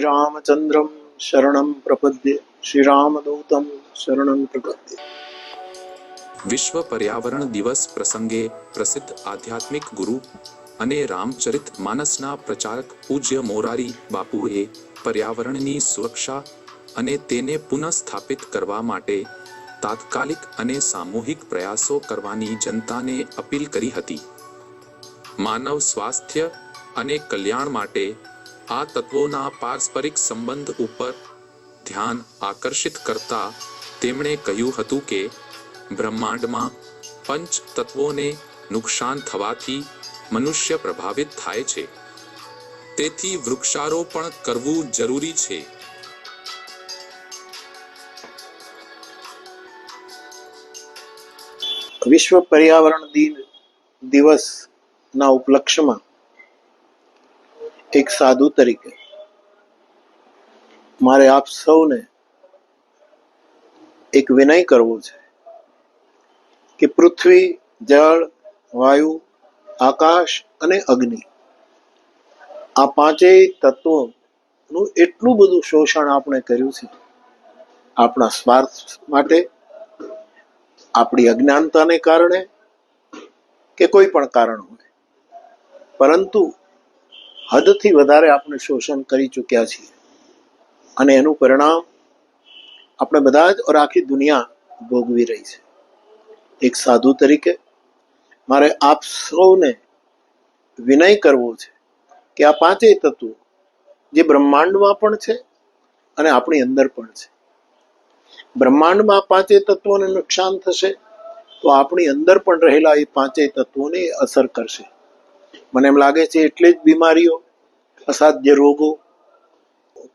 श्रीरामचन्द्रं शरणं प्रपद्ये श्रीरामदूतं शरणं प्रपद्ये। વિશ્વ પર્યાવરણ દિવસ પ્રસંગે પ્રસિદ્ધ આધ્યાત્મિક ગુરુ અને રામચરિત માનસના પ્રચારક પૂજ્ય મોરારી બાપુએ પર્યાવરણની સુરક્ષા અને તેને પુનઃસ્થાપિત કરવા માટે તાત્કાલિક અને સામૂહિક પ્રયાસો કરવાની જનતાને અપીલ કરી હતી. માનવ સ્વાસ્થ્ય અને કલ્યાણ માટે આ તત્વોના પારસ્પરિક સંબંધ ઉપર ધ્યાન આકર્ષિત કરતા તેમણે કહ્યું હતું કે બ્રહ્માંડમાં પંચ તત્વોને નુકસાન થવાથી મનુષ્ય પ્રભાવિત થાય છે. તેથી વૃક્ષારોપણ કરવું જરૂરી છે. વિશ્વ પર્યાવરણ દિવસના ઉપલક્ષ્યમાં એક સાધુ તરીકે મારે આપ સૌને એક વિનય કરવો છે કે પૃથ્વી, જળ, વાયુ, આકાશ અને અગ્નિ આ પાંચેય તત્વોનું એટલું બધું શોષણ આપણે કર્યું છે આપણા સ્વાર્થ માટે, આપણી અજ્ઞાનતાને કારણે કે કોઈ પણ કારણ હોય, પરંતુ હદથી વધારે આપણે શોષણ કરી ચૂક્યા છીએ અને એનું પરિણામ આપણે બધા જ और આખી દુનિયા ભોગવી રહી છે. એક સાધુ તરીકે મારે આપ સૌને વિનય કરવો છે કે આ પાંચેય તત્વો જે બ્રહ્માંડમાં પણ છે અને આપણી અંદર પણ છે, બ્રહ્માંડમાં પાંચેય તત્વોને નુકસાન થશે તો આપણી અંદર પણ રહેલા એ પાંચેય તત્વોને અસર કરશે. મને એમ લાગે છે એટલે જ બીમારીઓ, અસાધ્ય રોગો,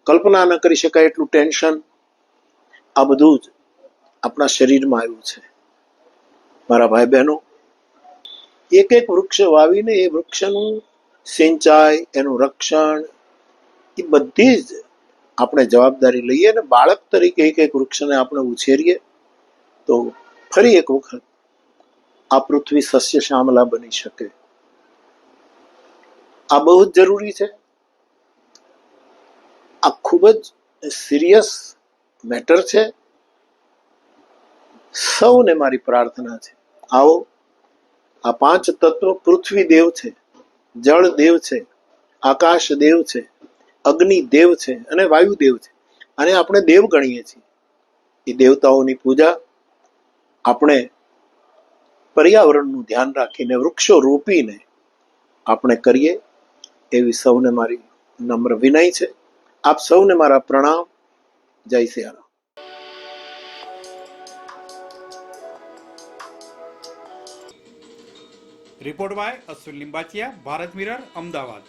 કલ્પના ન કરી શકાય એટલું ટેન્શન, આ બધું જ આપણા શરીરમાં આવ્યું છે. મારા ભાઈ બહેનો, એક એક વૃક્ષ વાવીને એ વૃક્ષનું સિંચાઈ, એનું રક્ષણ, એ બધી જ આપણે જવાબદારી લઈએ અને બાળક તરીકે એક એક વૃક્ષને આપણે ઉછેરીએ તો ફરી એક વખત આ પૃથ્વી સસ્ય શ્યામલા બની શકે. આ બહુ જ જરૂરી છે. આ ખૂબ જ સિરિયસ મેટર છે. સૌને મારી પ્રાર્થના છે, આવો આ પાંચ તત્વો પૃથ્વી દેવ છે, જળ દેવ છે, આકાશ દેવ છે, અગ્નિ દેવ છે અને વાયુ દેવ છે. અને આપણે દેવ ગણીએ છીએ. એ દેવતાઓની પૂજા આપણે પર્યાવરણનું ધ્યાન રાખીને વૃક્ષો રોપીને આપણે કરીએ એવી સૌને મારી નમ્ર વિનય છે. આપ સૌને મારા પ્રણામ. જય Siyaram. Report by Ashwin Limbachiya, Bharat Mirror, Ahmedabad.